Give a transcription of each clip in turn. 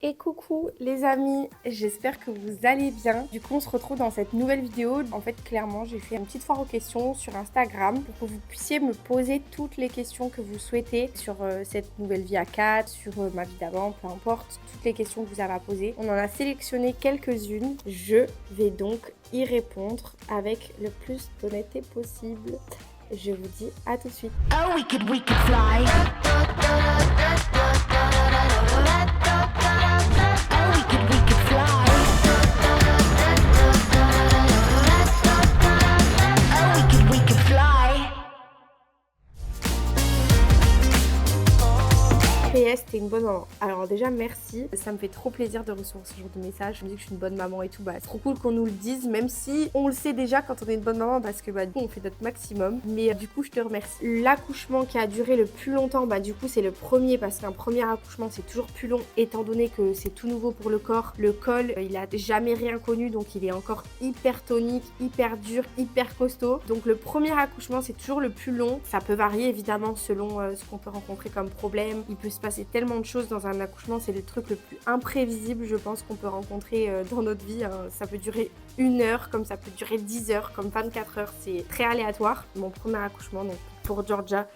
Et coucou les amis, j'espère que vous allez bien. Du coup on se retrouve dans cette nouvelle vidéo. En fait clairement j'ai fait une petite foire aux questions sur Instagram pour que vous puissiez me poser toutes les questions que vous souhaitez sur cette nouvelle vie à 4, sur ma vie d'avant, peu importe, toutes les questions que vous avez à poser. On en a sélectionné quelques-unes, je vais donc y répondre avec le plus d'honnêteté possible. Je vous dis à tout de suite. Oh, we could fly. Oh, we could fly. Oh, we could fly. PS, t'es une bonne maman. Alors déjà merci, ça me fait trop plaisir de recevoir ce genre de message. Je me dis que je suis une bonne maman et tout, bah c'est trop cool qu'on nous le dise, même si on le sait déjà quand on est une bonne maman parce que du coup on fait notre maximum. Mais du coup je te remercie. L'accouchement qui a duré le plus longtemps, du coup c'est le premier parce qu'un premier accouchement c'est toujours plus long étant donné que c'est tout nouveau pour le corps. Le col, il a jamais rien connu donc il est encore hyper tonique, hyper dur, hyper costaud. Donc le premier accouchement c'est toujours le plus long. Ça peut varier évidemment selon ce qu'on peut rencontrer comme problème. Il peut se passer tellement de choses dans un accouchement, c'est le truc le plus imprévisible je pense qu'on peut rencontrer dans notre vie. Ça peut durer 1 heure, comme ça peut durer 10 heures, comme 24 heures, c'est très aléatoire. Mon premier accouchement donc pour Georgia,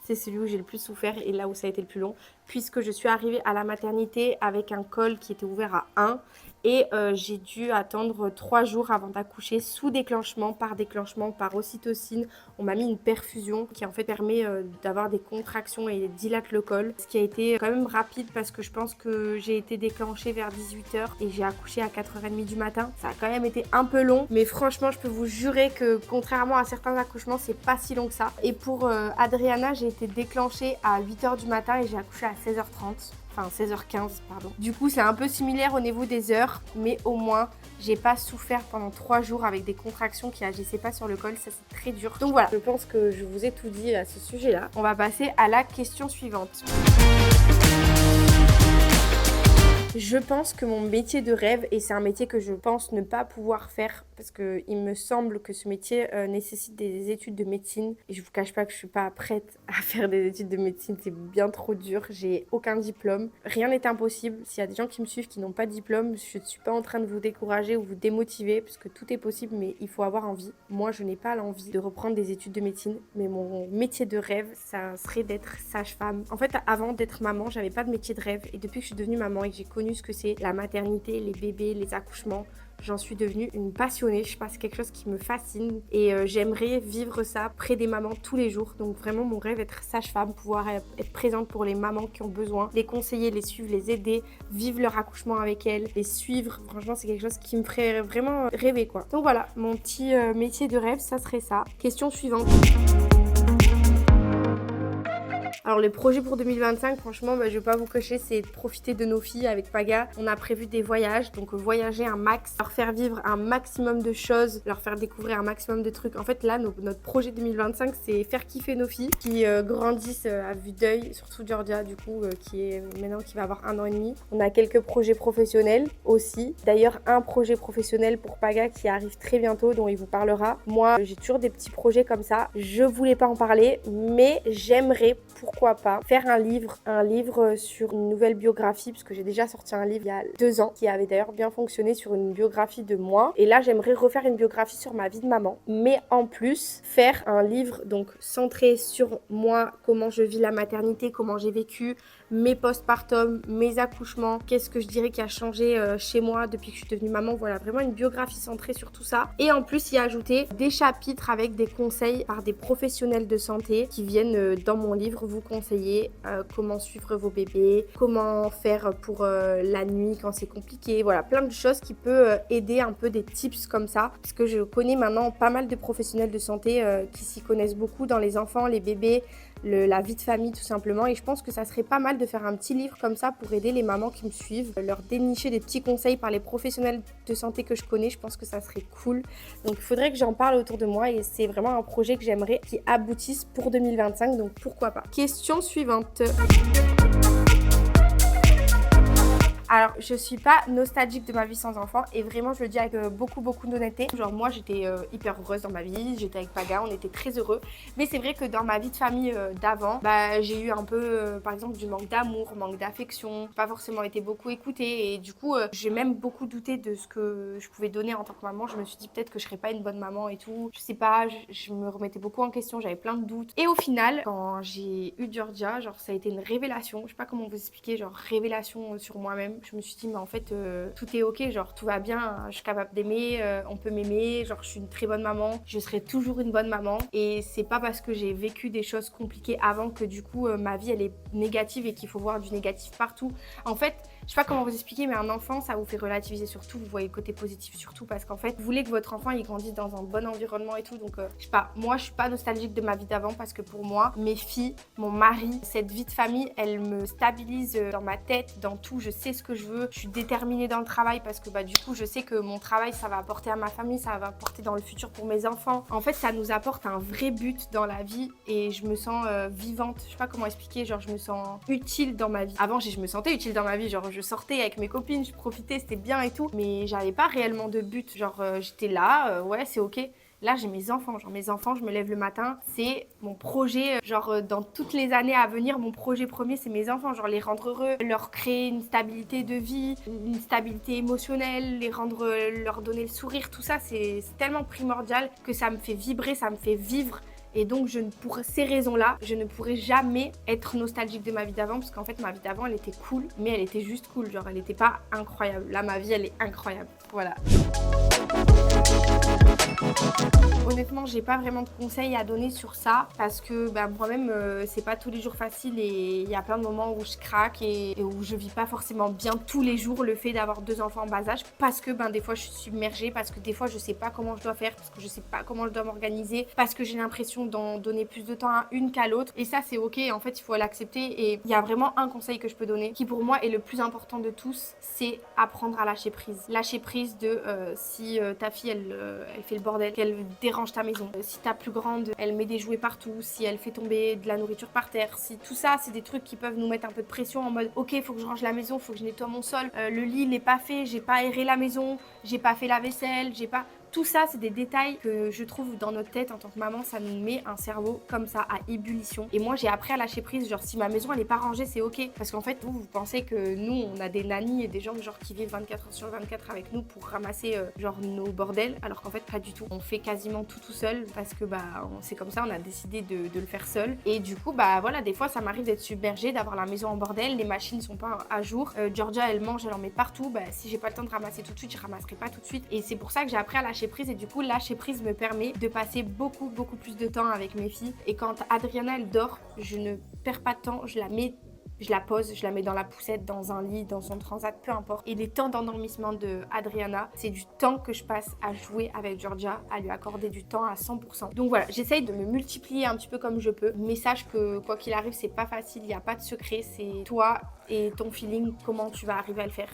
c'est celui où j'ai le plus souffert et là où ça a été le plus long, puisque je suis arrivée à la maternité avec un col qui était ouvert à 1 et j'ai dû attendre 3 jours avant d'accoucher sous déclenchement, par ocytocine. On m'a mis une perfusion qui en fait permet d'avoir des contractions et dilate le col. Ce qui a été quand même rapide parce que je pense que j'ai été déclenchée vers 18h et j'ai accouché à 4h30 du matin. Ça a quand même été un peu long, mais franchement je peux vous jurer que contrairement à certains accouchements, c'est pas si long que ça. Et pour Adriana, j'ai été déclenchée à 8h du matin et j'ai accouché à 16h30. Enfin 16h15 pardon. Du coup c'est un peu similaire au niveau des heures, mais au moins j'ai pas souffert pendant 3 jours avec des contractions qui agissaient pas sur le col, ça c'est très dur. Donc voilà, je pense que je vous ai tout dit à ce sujet là. On va passer à la question suivante. Je pense que mon métier de rêve, et c'est un métier que je pense ne pas pouvoir faire parce qu'il me semble que ce métier nécessite des études de médecine et je vous cache pas que je suis pas prête à faire des études de médecine, c'est bien trop dur, j'ai aucun diplôme, rien n'est impossible. S'il y a des gens qui me suivent qui n'ont pas de diplôme, je ne suis pas en train de vous décourager ou vous démotiver parce que tout est possible, mais il faut avoir envie. Moi je n'ai pas l'envie de reprendre des études de médecine, mais mon métier de rêve ça serait d'être sage-femme. En fait avant d'être maman j'avais pas de métier de rêve et depuis que je suis devenue maman et que j'ai connu ce que c'est la maternité, les bébés, les accouchements, j'en suis devenue une passionnée. Je sais pas, c'est quelque chose qui me fascine et j'aimerais vivre ça près des mamans tous les jours. Donc vraiment mon rêve être sage-femme, pouvoir être présente pour les mamans qui ont besoin, les conseiller, les suivre, les aider, vivre leur accouchement avec elles, les suivre. Franchement c'est quelque chose qui me ferait vraiment rêver quoi. Donc voilà, mon petit métier de rêve ça serait ça. Question suivante. Alors les projets pour 2025, franchement, je vais pas vous cacher, c'est de profiter de nos filles avec Paga. On a prévu des voyages, donc voyager un max, leur faire vivre un maximum de choses, leur faire découvrir un maximum de trucs. En fait là, notre projet 2025, c'est faire kiffer nos filles qui grandissent à vue d'œil, surtout Georgia du coup, qui va avoir 1 an et demi. On a quelques projets professionnels aussi. D'ailleurs, un projet professionnel pour Paga qui arrive très bientôt, dont il vous parlera. Moi, j'ai toujours des petits projets comme ça. Je voulais pas en parler, mais j'aimerais, pourquoi pas, faire un livre sur une nouvelle biographie, parce que j'ai déjà sorti un livre il y a 2 ans qui avait d'ailleurs bien fonctionné sur une biographie de moi. Et là, j'aimerais refaire une biographie sur ma vie de maman, mais en plus faire un livre donc centré sur moi, comment je vis la maternité, comment j'ai vécu mes postpartum, mes accouchements, qu'est-ce que je dirais qui a changé chez moi depuis que je suis devenue maman. Voilà, vraiment une biographie centrée sur tout ça. Et en plus, y ajouter des chapitres avec des conseils par des professionnels de santé qui viennent dans mon livre vous conseiller comment suivre vos bébés, comment faire pour la nuit quand c'est compliqué. Voilà, plein de choses qui peuvent aider un peu, des tips comme ça. Parce que je connais maintenant pas mal de professionnels de santé qui s'y connaissent beaucoup dans les enfants, les bébés, la vie de famille tout simplement, et je pense que ça serait pas mal de faire un petit livre comme ça pour aider les mamans qui me suivent, leur dénicher des petits conseils par les professionnels de santé que je connais. Je pense que ça serait cool, donc il faudrait que j'en parle autour de moi et c'est vraiment un projet que j'aimerais qui aboutisse pour 2025, donc pourquoi pas. Question suivante. Alors, je suis pas nostalgique de ma vie sans enfant et vraiment, je le dis avec beaucoup d'honnêteté. Genre, moi, j'étais hyper heureuse dans ma vie, j'étais avec Paga, on était très heureux. Mais c'est vrai que dans ma vie de famille d'avant, bah, j'ai eu un peu, par exemple, du manque d'amour, manque d'affection, pas forcément été beaucoup écoutée et du coup, j'ai même beaucoup douté de ce que je pouvais donner en tant que maman. Je me suis dit peut-être que je serais pas une bonne maman et tout. Je sais pas, je me remettais beaucoup en question, j'avais plein de doutes. Et au final, quand j'ai eu Georgia, genre, ça a été une révélation. Je sais pas comment vous expliquer, genre, révélation sur moi-même. Je me suis dit, mais en fait, tout est ok, genre, tout va bien, je suis capable d'aimer, on peut m'aimer, genre, je suis une très bonne maman, je serai toujours une bonne maman. Et c'est pas parce que j'ai vécu des choses compliquées avant que du coup, ma vie, elle est négative et qu'il faut voir du négatif partout. En fait, je sais pas comment vous expliquer, mais un enfant, ça vous fait relativiser surtout, vous voyez le côté positif surtout, parce qu'en fait, vous voulez que votre enfant, il grandisse dans un bon environnement et tout, donc je sais pas, moi, je suis pas nostalgique de ma vie d'avant, parce que pour moi, mes filles, mon mari, cette vie de famille, elle me stabilise dans ma tête, dans tout, je sais ce que je veux, je suis déterminée dans le travail, parce que bah du coup, je sais que mon travail, ça va apporter à ma famille, ça va apporter dans le futur pour mes enfants. En fait, ça nous apporte un vrai but dans la vie, et je me sens vivante, je sais pas comment expliquer, genre je me sens utile dans ma vie. Avant, je me sentais utile dans ma vie, genre je sortais avec mes copines, je profitais, c'était bien et tout, mais j'avais pas réellement de but, genre j'étais là, ouais c'est ok. Là j'ai mes enfants, genre mes enfants, je me lève le matin, c'est mon projet, genre dans toutes les années à venir, mon projet premier c'est mes enfants, genre les rendre heureux, leur créer une stabilité de vie, une stabilité émotionnelle, les rendre, leur donner le sourire, tout ça c'est tellement primordial que ça me fait vibrer, ça me fait vivre. Et donc, pour ces raisons-là, je ne pourrais jamais être nostalgique de ma vie d'avant parce qu'en fait, ma vie d'avant, elle était cool, mais elle était juste cool. Genre, elle n'était pas incroyable. Là, ma vie, elle est incroyable. Voilà. Honnêtement, j'ai pas vraiment de conseils à donner sur ça parce que bah, moi-même, c'est pas tous les jours facile et il y a plein de moments où je craque et où je vis pas forcément bien tous les jours le fait d'avoir 2 enfants en bas âge parce que ben, des fois je suis submergée, parce que des fois je sais pas comment je dois faire, parce que je sais pas comment je dois m'organiser, parce que j'ai l'impression d'en donner plus de temps à une qu'à l'autre et ça c'est ok, en fait il faut l'accepter et il y a vraiment un conseil que je peux donner qui pour moi est le plus important de tous, c'est apprendre à lâcher prise. Lâcher prise de si ta fille elle fait le bordel, qu'elle dérange ta maison, si ta plus grande elle met des jouets partout, si elle fait tomber de la nourriture par terre, si tout ça c'est des trucs qui peuvent nous mettre un peu de pression en mode ok faut que je range la maison, faut que je nettoie mon sol, le lit il est pas fait, j'ai pas aéré la maison, j'ai pas fait la vaisselle, j'ai pas... Tout ça, c'est des détails que je trouve dans notre tête en tant que maman, ça nous met un cerveau comme ça à ébullition. Et moi, j'ai appris à lâcher prise. Genre, si ma maison elle est pas rangée, c'est ok. Parce qu'en fait, vous pensez que nous, on a des nannies et des gens genre qui vivent 24 heures sur 24 avec nous pour ramasser genre nos bordels, alors qu'en fait, pas du tout. On fait quasiment tout seul parce que bah, c'est comme ça, on a décidé de le faire seul. Et du coup, bah voilà, des fois, ça m'arrive d'être submergée, d'avoir la maison en bordel, les machines sont pas à jour. Georgia, elle mange, elle en met partout. Bah, si j'ai pas le temps de ramasser tout de suite, je ramasserai pas tout de suite. Et c'est pour ça que j'ai appris à lâcher prise et du coup lâcher prise me permet de passer beaucoup plus de temps avec mes filles et quand Adriana elle dort je ne perds pas de temps, je la pose, je la mets dans la poussette, dans un lit, dans son transat, peu importe. Et les temps d'endormissement de Adriana, c'est du temps que je passe à jouer avec Georgia, à lui accorder du temps à 100%. Donc voilà, j'essaye de me multiplier un petit peu comme je peux. Mais sache que quoi qu'il arrive, c'est pas facile, il n'y a pas de secret, c'est toi et ton feeling, comment tu vas arriver à le faire.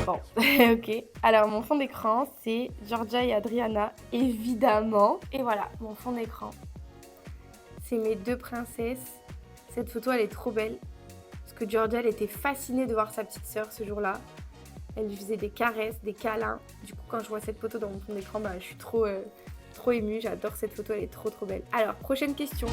Bon, ok. Alors mon fond d'écran, c'est Georgia et Adriana, évidemment. Et voilà, mon fond d'écran. C'est mes 2 princesses. Cette photo, elle est trop belle. Parce que Georgia, elle était fascinée de voir sa petite sœur ce jour-là. Elle lui faisait des caresses, des câlins. Du coup, quand je vois cette photo dans mon fond d'écran, bah, je suis trop émue. J'adore cette photo, elle est trop belle. Alors, prochaine question.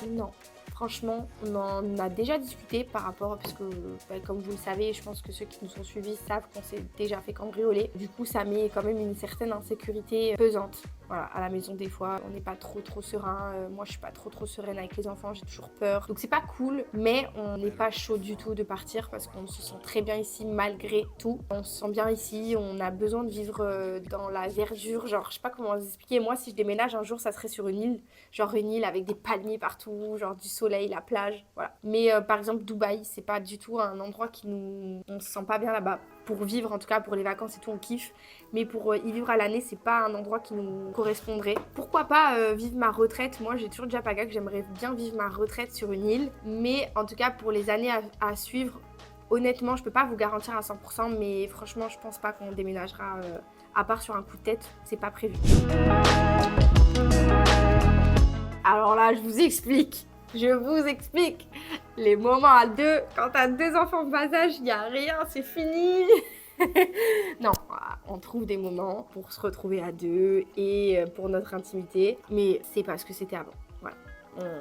Non. Franchement, on en a déjà discuté par rapport, parce que bah, comme vous le savez, je pense que ceux qui nous ont suivis savent qu'on s'est déjà fait cambrioler. Du coup, ça met quand même une certaine insécurité pesante. Voilà, à la maison des fois, on n'est pas trop serein. Moi, je suis pas trop sereine avec les enfants, j'ai toujours peur. Donc c'est pas cool, mais on n'est pas chaud du tout de partir parce qu'on se sent très bien ici malgré tout. On se sent bien ici, on a besoin de vivre dans la verdure. Genre, je sais pas comment vous expliquer. Moi, si je déménage un jour, ça serait sur une île. Genre une île avec des palmiers partout, genre du soleil, la plage, voilà. Mais par exemple, Dubaï, c'est pas du tout un endroit qui nous... On se sent pas bien là-bas. Pour vivre, en tout cas pour les vacances et tout, on kiffe. Mais pour y vivre à l'année, c'est pas un endroit qui nous correspondrait. Pourquoi pas vivre ma retraite? Moi, j'ai toujours dit à Paga que j'aimerais bien vivre ma retraite sur une île. Mais en tout cas, pour les années à suivre, honnêtement, je peux pas vous garantir à 100%. Mais franchement, je pense pas qu'on déménagera à part sur un coup de tête. C'est pas prévu. Alors là, je vous explique. Je vous explique. Les moments à deux, quand t'as 2 enfants de bas âge, il n'y a rien, c'est fini. Non, on trouve des moments pour se retrouver à 2 et pour notre intimité, mais c'est parce que c'était avant. Voilà.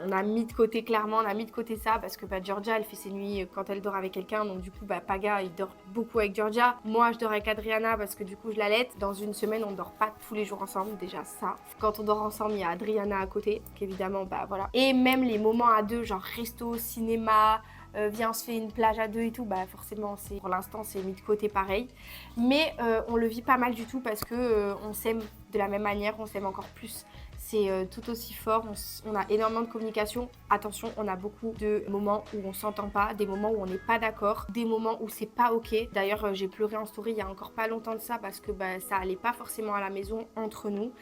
On a mis de côté, clairement, on a mis de côté ça parce que Georgia, elle fait ses nuits quand elle dort avec quelqu'un, donc du coup, Paga, il dort beaucoup avec Georgia. Moi, je dors avec Adriana parce que du coup, je l'allaite. Dans une semaine, on dort pas tous les jours ensemble, déjà ça. Quand on dort ensemble, il y a Adriana à côté, donc évidemment, voilà. Et même les moments à 2, genre resto, cinéma, viens on se fait une plage à 2 et tout, forcément pour l'instant c'est mis de côté pareil, mais on le vit pas mal du tout parce que on s'aime de la même manière, on s'aime encore plus, c'est tout aussi fort, on a énormément de communication. Attention, on a beaucoup de moments où on s'entend pas, des moments où on n'est pas d'accord, des moments où c'est pas ok. D'ailleurs j'ai pleuré en story il y a encore pas longtemps de ça parce que ça allait pas forcément à la maison entre nous.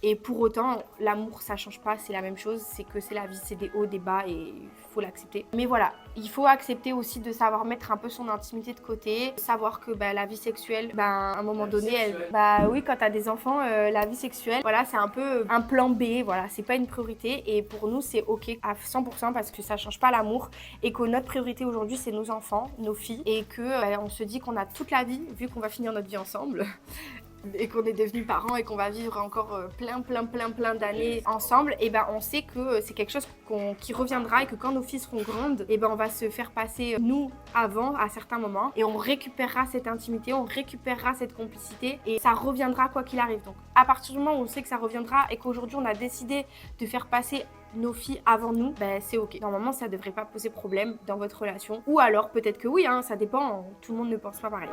Et pour autant, l'amour, ça change pas, c'est la même chose, c'est que c'est la vie, c'est des hauts, des bas et il faut l'accepter. Mais voilà, il faut accepter aussi de savoir mettre un peu son intimité de côté, savoir que la vie sexuelle, à un moment donné, oui, quand t'as des enfants, la vie sexuelle, voilà, c'est un peu un plan B, voilà, c'est pas une priorité et pour nous, c'est ok à 100% parce que ça change pas l'amour et que notre priorité aujourd'hui, c'est nos enfants, nos filles et que on se dit qu'on a toute la vie, vu qu'on va finir notre vie ensemble. Et qu'on est devenus parents et qu'on va vivre encore plein d'années ensemble, et on sait que c'est quelque chose qui reviendra et que quand nos filles seront grandes, on va se faire passer nous avant à certains moments et on récupérera cette intimité, on récupérera cette complicité et ça reviendra quoi qu'il arrive. Donc à partir du moment où on sait que ça reviendra et qu'aujourd'hui on a décidé de faire passer nos filles avant nous, c'est ok. Normalement ça devrait pas poser problème dans votre relation, ou alors peut-être que oui, ça dépend, tout le monde ne pense pas pareil.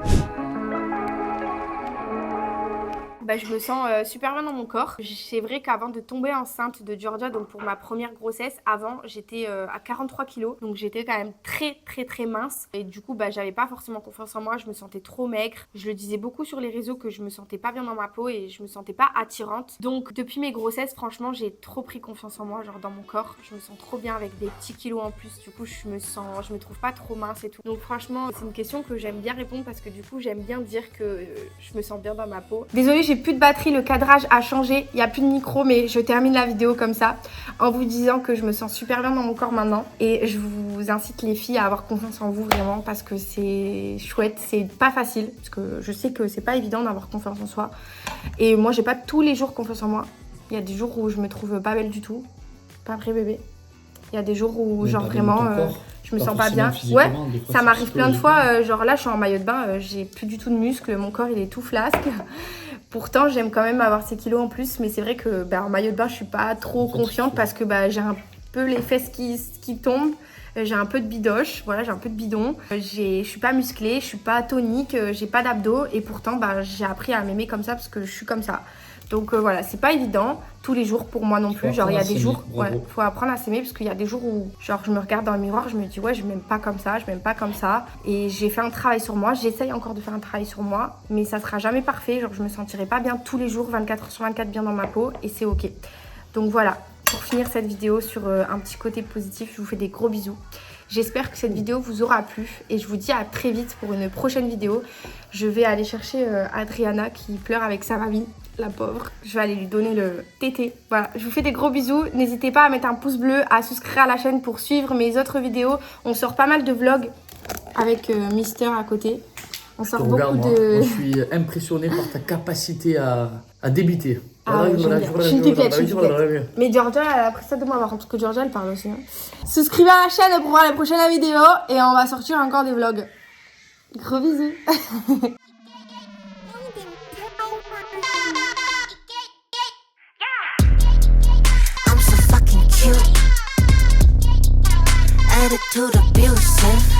Je me sens super bien dans mon corps. C'est vrai qu'avant de tomber enceinte de Georgia, donc pour ma première grossesse, avant j'étais à 43 kilos, donc j'étais quand même très mince et du coup j'avais pas forcément confiance en moi, je me sentais trop maigre. Je le disais beaucoup sur les réseaux que je me sentais pas bien dans ma peau et je me sentais pas attirante. Donc depuis mes grossesses, franchement j'ai trop pris confiance en moi, genre dans mon corps, je me sens trop bien avec des petits kilos en plus, du coup je me trouve pas trop mince et tout. Donc franchement c'est une question que j'aime bien répondre parce que du coup j'aime bien dire que je me sens bien dans ma peau. Désolée, j'ai plus de batterie, le cadrage a changé, il n'y a plus de micro, mais je termine la vidéo comme ça en vous disant que je me sens super bien dans mon corps maintenant et je vous incite les filles à avoir confiance en vous vraiment parce que c'est chouette, c'est pas facile parce que je sais que c'est pas évident d'avoir confiance en soi et moi j'ai pas tous les jours confiance en moi. Il y a des jours où je me trouve pas belle du tout, pas vrai bébé. Il y a des jours où genre vraiment je me sens pas bien. Ouais, ça m'arrive plein de fois, genre là je suis en maillot de bain, j'ai plus du tout de muscles, mon corps il est tout flasque. Pourtant j'aime quand même avoir ces kilos en plus, mais c'est vrai que en maillot de bain je suis pas trop confiante parce que j'ai un peu les fesses qui tombent, j'ai un peu de bidoche, voilà, j'ai un peu de bidon, je suis pas musclée, je suis pas tonique, j'ai pas d'abdos et pourtant j'ai appris à m'aimer comme ça parce que je suis comme ça. Donc voilà, c'est pas évident tous les jours pour moi non plus. Genre il y a des jours, faut apprendre à s'aimer parce qu'il y a des jours où genre je me regarde dans le miroir, je me dis ouais, je m'aime pas comme ça, je m'aime pas comme ça. Et j'ai fait un travail sur moi, j'essaye encore de faire un travail sur moi, mais ça sera jamais parfait. Genre je me sentirai pas bien tous les jours, 24h/24 bien dans ma peau et c'est ok. Donc voilà, pour finir cette vidéo sur un petit côté positif, je vous fais des gros bisous. J'espère que cette vidéo vous aura plu et je vous dis à très vite pour une prochaine vidéo. Je vais aller chercher Adriana qui pleure avec sa mamie, la pauvre. Je vais aller lui donner le tété. Voilà, je vous fais des gros bisous. N'hésitez pas à mettre un pouce bleu, à souscrire à la chaîne pour suivre mes autres vidéos. On sort pas mal de vlogs avec Mister à côté. On sort beaucoup de... Moi, je suis impressionnée par ta capacité à débiter. Ah ouais, je suis une pipette, Mais Georgia, elle a pris ça de moi, parce que Georgia, elle parle aussi. Souscrivez à la chaîne pour voir les prochaines vidéos et on va sortir encore des vlogs. Gros bisous. I'm so fucking cute. Attitude abusive.